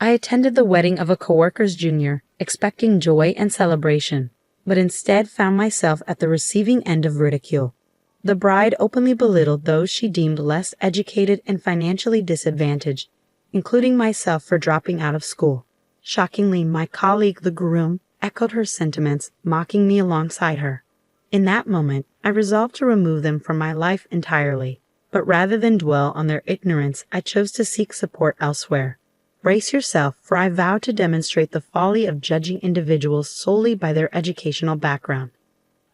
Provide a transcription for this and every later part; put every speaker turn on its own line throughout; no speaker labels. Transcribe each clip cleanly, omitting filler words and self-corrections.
I attended the wedding of a coworker's junior, expecting joy and celebration, but instead found myself at the receiving end of ridicule. The bride openly belittled those she deemed less educated and financially disadvantaged, including myself for dropping out of school. Shockingly, my colleague, the groom, echoed her sentiments, mocking me alongside her. In that moment, I resolved to remove them from my life entirely, but rather than dwell on their ignorance, I chose to seek support elsewhere. Brace yourself, for I vow to demonstrate the folly of judging individuals solely by their educational background.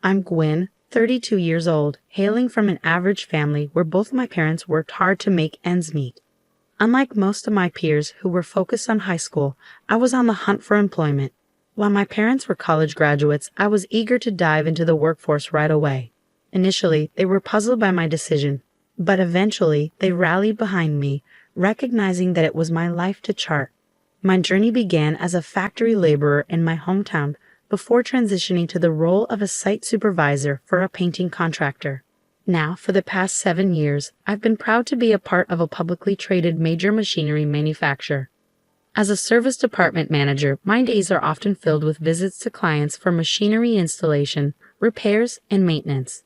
I'm Gwen, 32 years old, hailing from an average family where both my parents worked hard to make ends meet. Unlike most of my peers who were focused on high school, I was on the hunt for employment. While my parents were college graduates, I was eager to dive into the workforce right away. Initially, they were puzzled by my decision, but eventually they rallied behind me, recognizing that it was my life to chart. My journey began as a factory laborer in my hometown before transitioning to the role of a site supervisor for a painting contractor. Now, for the past 7 years, I've been proud to be a part of a publicly traded major machinery manufacturer. As a service department manager, my days are often filled with visits to clients for machinery installation, repairs, and maintenance.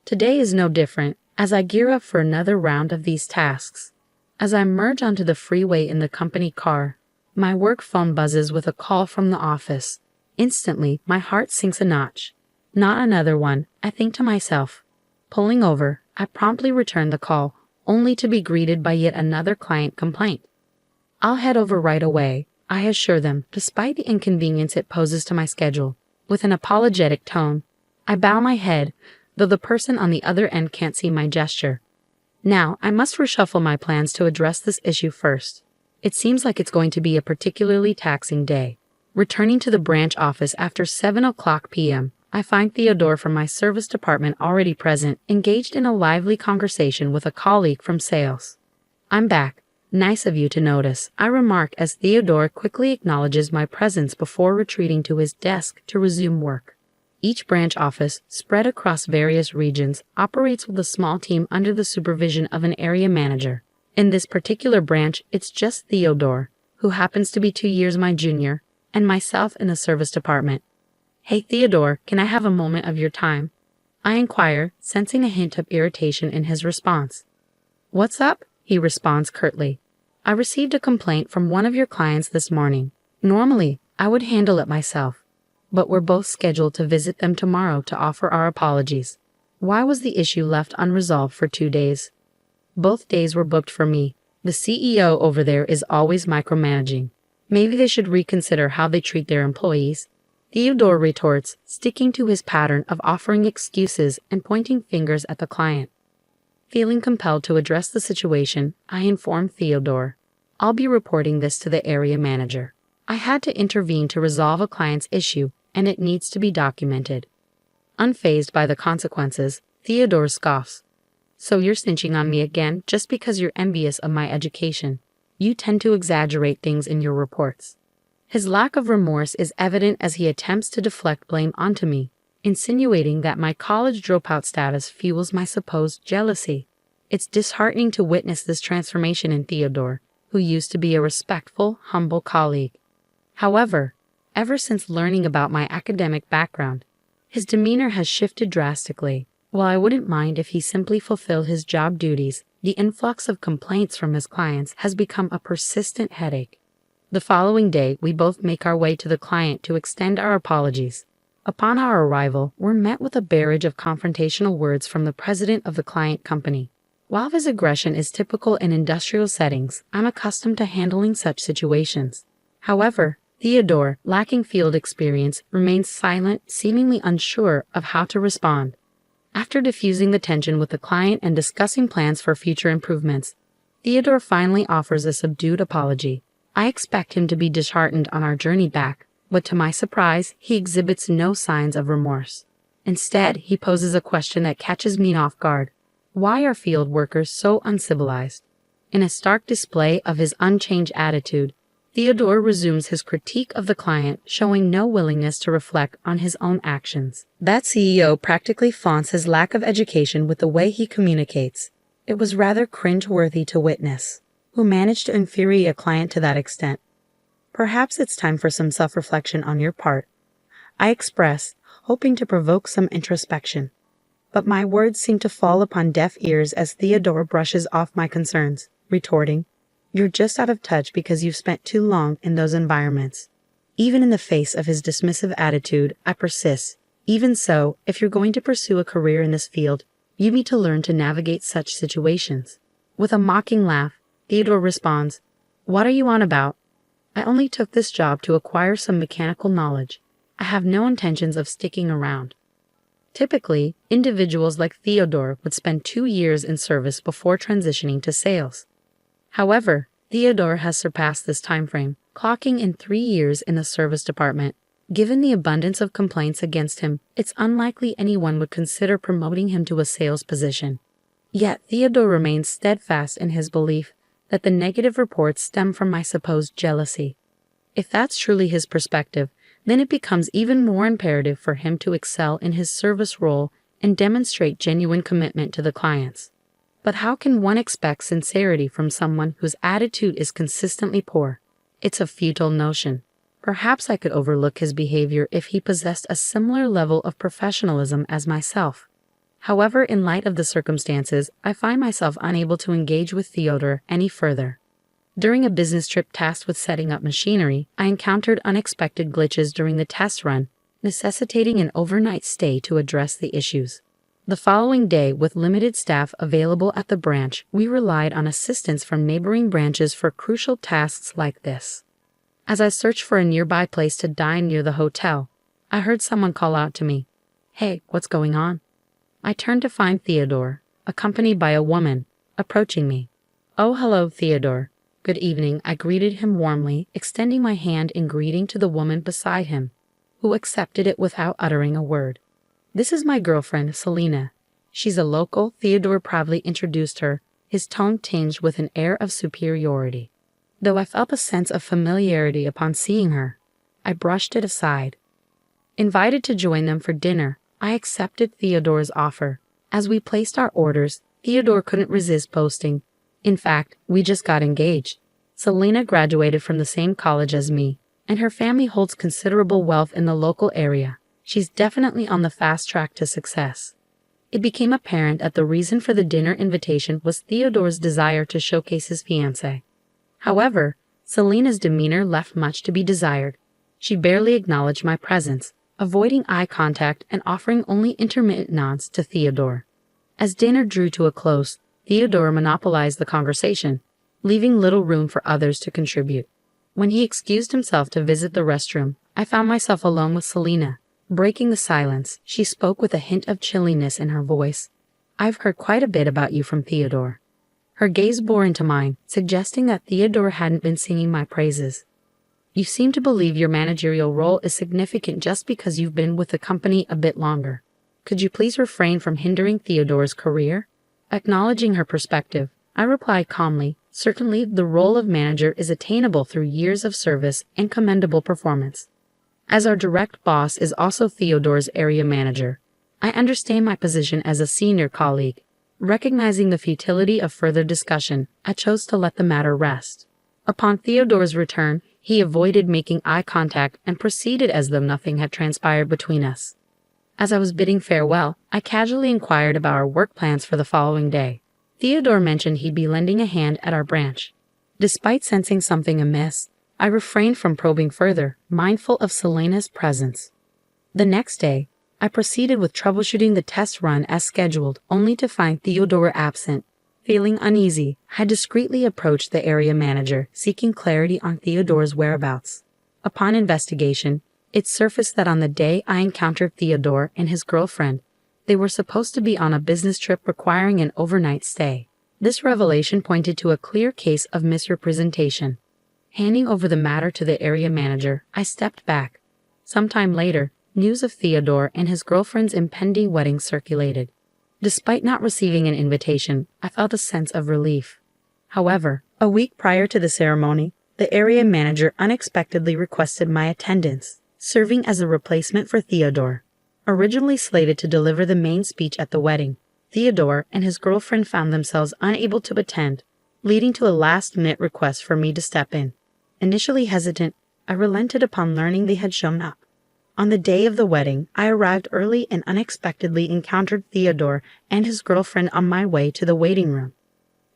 Today is no different, as I gear up for another round of these tasks. As I merge onto the freeway in the company car, my work phone buzzes with a call from the office. Instantly, my heart sinks a notch. Not another one, I think to myself. Pulling over, I promptly return the call, only to be greeted by yet another client complaint. I'll head over right away, I assure them, despite the inconvenience it poses to my schedule. With an apologetic tone, I bow my head, though the person on the other end can't see my gesture. Now, I must reshuffle my plans to address this issue first. It seems like it's going to be a particularly taxing day. Returning to the branch office after 7:00 p.m., I find Theodore from my service department already present, engaged in a lively conversation with a colleague from sales. I'm back. Nice of you to notice, I remark as Theodore quickly acknowledges my presence before retreating to his desk to resume work. Each branch office, spread across various regions, operates with a small team under the supervision of an area manager. In this particular branch, it's just Theodore, who happens to be 2 years my junior, and myself in the service department. Hey Theodore, can I have a moment of your time? I inquire, sensing a hint of irritation in his response. What's up? He responds curtly. I received a complaint from one of your clients this morning. Normally, I would handle it myself, but we're both scheduled to visit them tomorrow to offer our apologies. Why was the issue left unresolved for 2 days? Both days were booked for me. The CEO over there is always micromanaging. Maybe they should reconsider how they treat their employees. Theodore retorts, sticking to his pattern of offering excuses and pointing fingers at the client. Feeling compelled to address the situation, I inform Theodore. I'll be reporting this to the area manager. I had to intervene to resolve a client's issue, and it needs to be documented. Unfazed by the consequences, Theodore scoffs. So you're snitching on me again just because you're envious of my education. You tend to exaggerate things in your reports. His lack of remorse is evident as he attempts to deflect blame onto me, insinuating that my college dropout status fuels my supposed jealousy. It's disheartening to witness this transformation in Theodore, who used to be a respectful, humble colleague. However, ever since learning about my academic background, his demeanor has shifted drastically. While I wouldn't mind if he simply fulfilled his job duties, the influx of complaints from his clients has become a persistent headache. The following day, we both make our way to the client to extend our apologies. Upon our arrival, we're met with a barrage of confrontational words from the president of the client company. While his aggression is typical in industrial settings, I'm accustomed to handling such situations. However, Theodore, lacking field experience, remains silent, seemingly unsure of how to respond. After diffusing the tension with the client and discussing plans for future improvements, Theodore finally offers a subdued apology. I expect him to be disheartened on our journey back, but to my surprise, he exhibits no signs of remorse. Instead, he poses a question that catches me off guard. Why are field workers so uncivilized? In a stark display of his unchanged attitude, Theodore resumes his critique of the client, showing no willingness to reflect on his own actions. That CEO practically flaunts his lack of education with the way he communicates. It was rather cringe-worthy to witness. Who managed to infuriate a client to that extent? Perhaps it's time for some self-reflection on your part, I express, hoping to provoke some introspection. But my words seem to fall upon deaf ears as Theodore brushes off my concerns, retorting, "You're just out of touch because you've spent too long in those environments." Even in the face of his dismissive attitude, I persist. Even so, if you're going to pursue a career in this field, you need to learn to navigate such situations. With a mocking laugh, Theodore responds, "What are you on about? I only took this job to acquire some mechanical knowledge. I have no intentions of sticking around." Typically, individuals like Theodore would spend 2 years in service before transitioning to sales. However, Theodore has surpassed this timeframe, clocking in 3 years in the service department. Given the abundance of complaints against him, it's unlikely anyone would consider promoting him to a sales position. Yet Theodore remains steadfast in his belief that the negative reports stem from my supposed jealousy. If that's truly his perspective, then it becomes even more imperative for him to excel in his service role and demonstrate genuine commitment to the clients. But how can one expect sincerity from someone whose attitude is consistently poor? It's a futile notion. Perhaps I could overlook his behavior if he possessed a similar level of professionalism as myself. However, in light of the circumstances, I find myself unable to engage with Theodore any further. During a business trip tasked with setting up machinery, I encountered unexpected glitches during the test run, necessitating an overnight stay to address the issues. The following day, with limited staff available at the branch, we relied on assistance from neighboring branches for crucial tasks like this. As I searched for a nearby place to dine near the hotel, I heard someone call out to me, "Hey, what's going on?" I turned to find Theodore, accompanied by a woman, approaching me. "Oh, hello, Theodore. Good evening," I greeted him warmly, extending my hand in greeting to the woman beside him, who accepted it without uttering a word. "This is my girlfriend, Selena. She's a local," Theodore proudly introduced her, his tone tinged with an air of superiority. Though I felt a sense of familiarity upon seeing her, I brushed it aside. Invited to join them for dinner, I accepted Theodore's offer. As we placed our orders, Theodore couldn't resist boasting, "In fact, we just got engaged. Selena graduated from the same college as me, and her family holds considerable wealth in the local area. She's definitely on the fast track to success." It became apparent that the reason for the dinner invitation was Theodore's desire to showcase his fiancée. However, Selena's demeanor left much to be desired. She barely acknowledged my presence, avoiding eye contact and offering only intermittent nods to Theodore. As dinner drew to a close, Theodore monopolized the conversation, leaving little room for others to contribute. When he excused himself to visit the restroom, I found myself alone with Selena. Breaking the silence, she spoke with a hint of chilliness in her voice. "I've heard quite a bit about you from Theodore." Her gaze bore into mine, suggesting that Theodore hadn't been singing my praises. "You seem to believe your managerial role is significant just because you've been with the company a bit longer. Could you please refrain from hindering Theodore's career?" Acknowledging her perspective, I replied calmly, "Certainly the role of manager is attainable through years of service and commendable performance. As our direct boss is also Theodore's area manager, I understand my position as a senior colleague." Recognizing the futility of further discussion, I chose to let the matter rest. Upon Theodore's return, he avoided making eye contact and proceeded as though nothing had transpired between us. As I was bidding farewell, I casually inquired about our work plans for the following day. Theodore mentioned he'd be lending a hand at our branch. Despite sensing something amiss, I refrained from probing further, mindful of Selena's presence. The next day, I proceeded with troubleshooting the test run as scheduled, only to find Theodore absent. Feeling uneasy, I discreetly approached the area manager, seeking clarity on Theodore's whereabouts. Upon investigation, it surfaced that on the day I encountered Theodore and his girlfriend, they were supposed to be on a business trip requiring an overnight stay. This revelation pointed to a clear case of misrepresentation. Handing over the matter to the area manager, I stepped back. Sometime later, news of Theodore and his girlfriend's impending wedding circulated. Despite not receiving an invitation, I felt a sense of relief. However, a week prior to the ceremony, the area manager unexpectedly requested my attendance, serving as a replacement for Theodore. Originally slated to deliver the main speech at the wedding, Theodore and his girlfriend found themselves unable to attend, leading to a last-minute request for me to step in. Initially hesitant, I relented upon learning they had shown up. On the day of the wedding, I arrived early and unexpectedly encountered Theodore and his girlfriend on my way to the waiting room.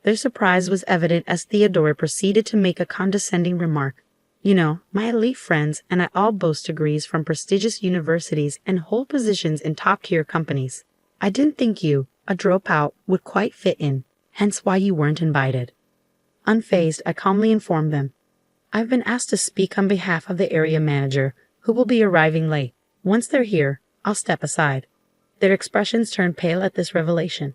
Their surprise was evident as Theodore proceeded to make a condescending remark. You know, my elite friends and I all boast degrees from prestigious universities and hold positions in top-tier companies. I didn't think you, a dropout, would quite fit in, hence why you weren't invited. Unfazed, I calmly informed them. I've been asked to speak on behalf of the area manager, who will be arriving late. Once they're here, I'll step aside. Their expressions turned pale at this revelation.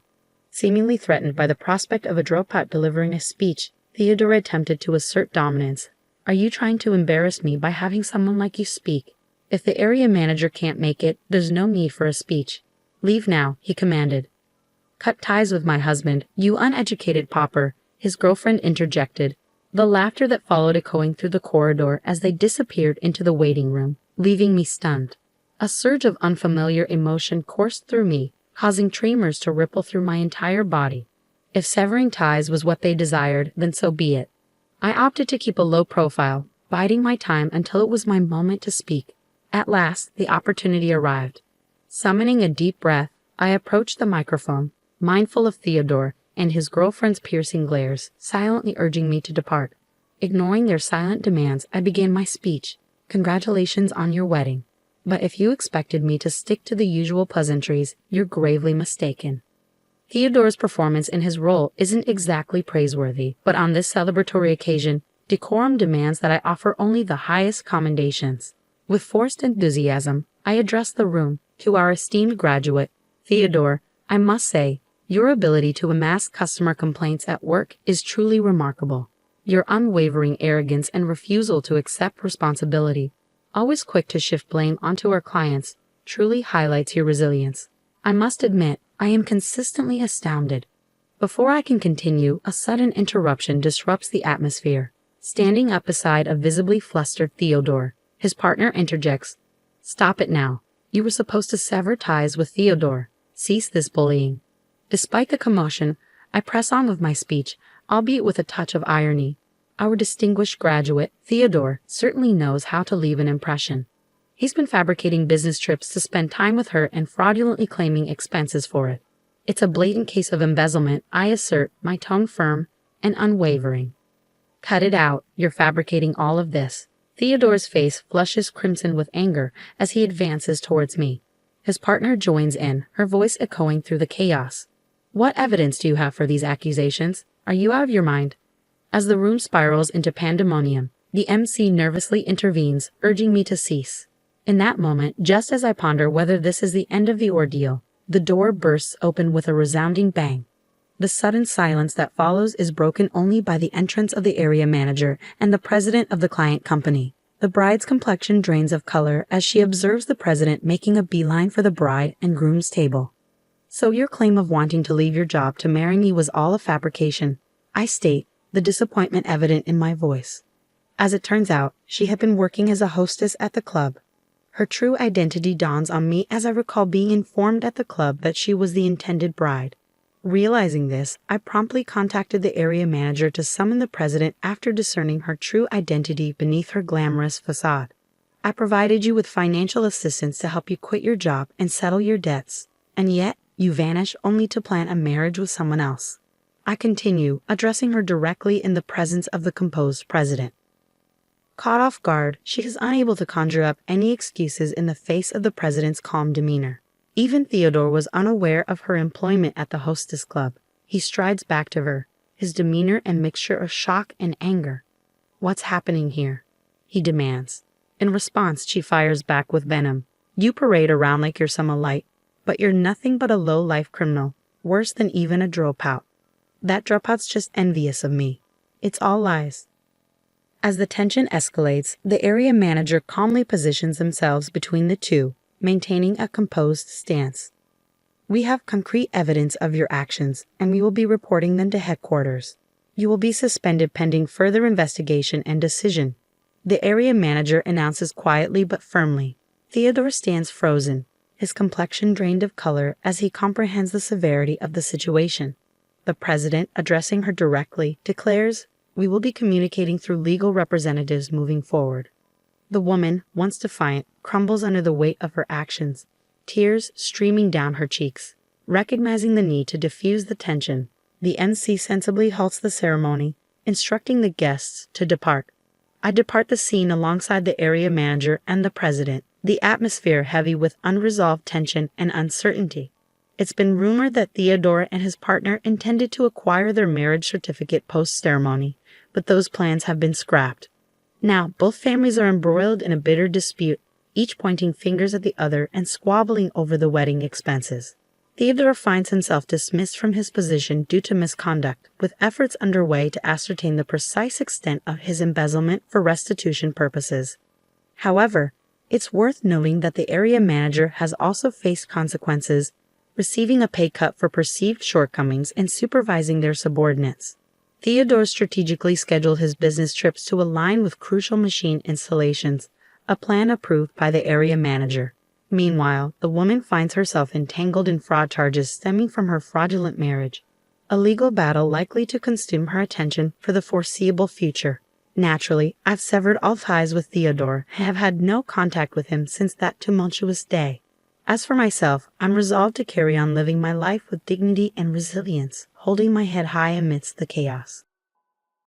Seemingly threatened by the prospect of a dropout delivering a speech, Theodore attempted to assert dominance. Are you trying to embarrass me by having someone like you speak? If the area manager can't make it, there's no need for a speech. Leave now, he commanded. Cut ties with my husband, you uneducated pauper, his girlfriend interjected, the laughter that followed echoing through the corridor as they disappeared into the waiting room, leaving me stunned. A surge of unfamiliar emotion coursed through me, causing tremors to ripple through my entire body. If severing ties was what they desired, then so be it. I opted to keep a low profile, biding my time until it was my moment to speak. At last, the opportunity arrived. Summoning a deep breath, I approached the microphone, mindful of Theodore and his girlfriend's piercing glares, silently urging me to depart. Ignoring their silent demands, I began my speech. Congratulations on your wedding. But if you expected me to stick to the usual pleasantries, you're gravely mistaken. Theodore's performance in his role isn't exactly praiseworthy, but on this celebratory occasion, decorum demands that I offer only the highest commendations. With forced enthusiasm, I addressed the room. To our esteemed graduate, Theodore, I must say, your ability to amass customer complaints at work is truly remarkable. Your unwavering arrogance and refusal to accept responsibility, always quick to shift blame onto our clients, truly highlights your resilience. I must admit, I am consistently astounded. Before I can continue, a sudden interruption disrupts the atmosphere. Standing up beside a visibly flustered Theodore, his partner interjects, "Stop it now. You were supposed to sever ties with Theodore. Cease this bullying." Despite the commotion, I press on with my speech, albeit with a touch of irony. Our distinguished graduate, Theodore, certainly knows how to leave an impression. He's been fabricating business trips to spend time with her and fraudulently claiming expenses for it. It's a blatant case of embezzlement, I assert, my tone firm and unwavering. Cut it out, you're fabricating all of this. Theodore's face flushes crimson with anger as he advances towards me. His partner joins in, her voice echoing through the chaos. What evidence do you have for these accusations? Are you out of your mind? As the room spirals into pandemonium, the MC nervously intervenes, urging me to cease. In that moment, just as I ponder whether this is the end of the ordeal, the door bursts open with a resounding bang. The sudden silence that follows is broken only by the entrance of the area manager and the president of the client company. The bride's complexion drains of color as she observes the president making a beeline for the bride and groom's table. So your claim of wanting to leave your job to marry me was all a fabrication, I state, the disappointment evident in my voice. As it turns out, she had been working as a hostess at the club. Her true identity dawns on me as I recall being informed at the club that she was the intended bride. Realizing this, I promptly contacted the area manager to summon the president after discerning her true identity beneath her glamorous facade. I provided you with financial assistance to help you quit your job and settle your debts, and yet you vanish only to plan a marriage with someone else. I continue, addressing her directly in the presence of the composed president. Caught off guard, she is unable to conjure up any excuses in the face of the president's calm demeanor. Even Theodore was unaware of her employment at the hostess club. He strides back to her, his demeanor a mixture of shock and anger. "What's happening here?" he demands. In response, she fires back with venom. "You parade around like you're some elite, but you're nothing but a low-life criminal, worse than even a dropout. That dropout's just envious of me. It's all lies." As the tension escalates, the area manager calmly positions themselves between the two, maintaining a composed stance. "We have concrete evidence of your actions, and we will be reporting them to headquarters. You will be suspended pending further investigation and decision," the area manager announces quietly but firmly. Theodore stands frozen, his complexion drained of color as he comprehends the severity of the situation. The president, addressing her directly, declares, "We will be communicating through legal representatives moving forward." The woman, once defiant, crumbles under the weight of her actions, tears streaming down her cheeks. Recognizing the need to diffuse the tension, the MC sensibly halts the ceremony, instructing the guests to depart. I depart the scene alongside the area manager and the president, the atmosphere heavy with unresolved tension and uncertainty. It's been rumored that Theodore and his partner intended to acquire their marriage certificate post-ceremony, but those plans have been scrapped. Now, both families are embroiled in a bitter dispute, each pointing fingers at the other and squabbling over the wedding expenses. Theodore finds himself dismissed from his position due to misconduct, with efforts underway to ascertain the precise extent of his embezzlement for restitution purposes. However, it's worth noting that the area manager has also faced consequences, receiving a pay cut for perceived shortcomings in supervising their subordinates. Theodore strategically scheduled his business trips to align with crucial machine installations, a plan approved by the area manager. Meanwhile, the woman finds herself entangled in fraud charges stemming from her fraudulent marriage, a legal battle likely to consume her attention for the foreseeable future. Naturally, I've severed all ties with Theodore and have had no contact with him since that tumultuous day. As for myself, I'm resolved to carry on living my life with dignity and resilience, holding my head high amidst the chaos.